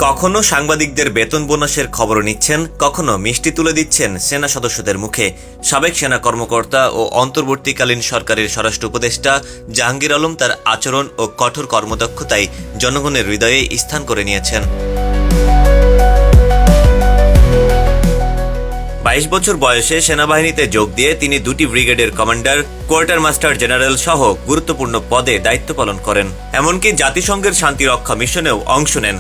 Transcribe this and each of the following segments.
কখনো সাংবাদিকদের বেতন বোনাসের খবর নিচ্ছেন, কখনো মিষ্টি তুলে দিচ্ছেন সেনা সদস্যদের মুখে। সাবেক সেনা কর্মকর্তা ও অন্তর্বর্তীকালীন সরকারের স্বরাষ্ট্র উপদেষ্টা জাহাঙ্গীর আলম তার আচরণ ও কঠোর কর্মদক্ষতায় জনগণের হৃদয়ে স্থান করে নিয়েছেন। 22 বছর বয়সে সেনাবাহিনীতে যোগ দিয়ে তিনি 2টি ব্রিগেডের কমান্ডার, কোয়ার্টার মাস্টার জেনারেল সহ গুরুত্বপূর্ণ পদে দায়িত্ব পালন করেন। এমনকি জাতিসংঘের শান্তিরক্ষা মিশনেও অংশ নেন।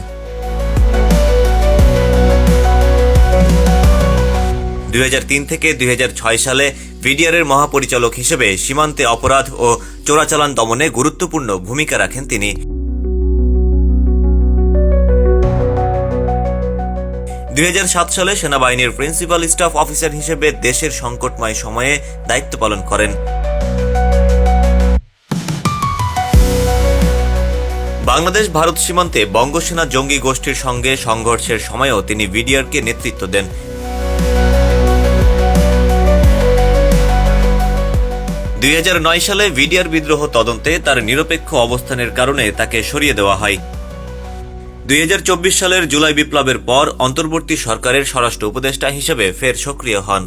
2003 থেকে 2006 সালে ভিডিআরের মহাপরিচালক হিসেবে সীমান্তে অপরাধ ও চোরাচালান দমনে গুরুত্বপূর্ণ ভূমিকা রাখেন তিনি। 2007 সালে সেনাবাহিনীর প্রিন্সিপাল স্টাফ অফিসার হিসেবে দেশের সংকটময় সময়ে দায়িত্ব পালন করেন। বাংলাদেশ ভারত সীমান্তে বঙ্গসেনা জঙ্গি গোষ্ঠীর সঙ্গে সংঘর্ষের সময়ও তিনি ভিডিআরকে নেতৃত্ব দেন। 2009 সালে ভিডিআর বিদ্রোহ তদন্তে তার নিরপেক্ষ অবস্থানের কারণে তাকে সরিয়ে দেওয়া হয়। 2024 সালের জুলাই বিপ্লবের পর অন্তর্বর্তী সরকারের স্বরাষ্ট্র উপদেষ্টা হিসেবে ফের সক্রিয় হন।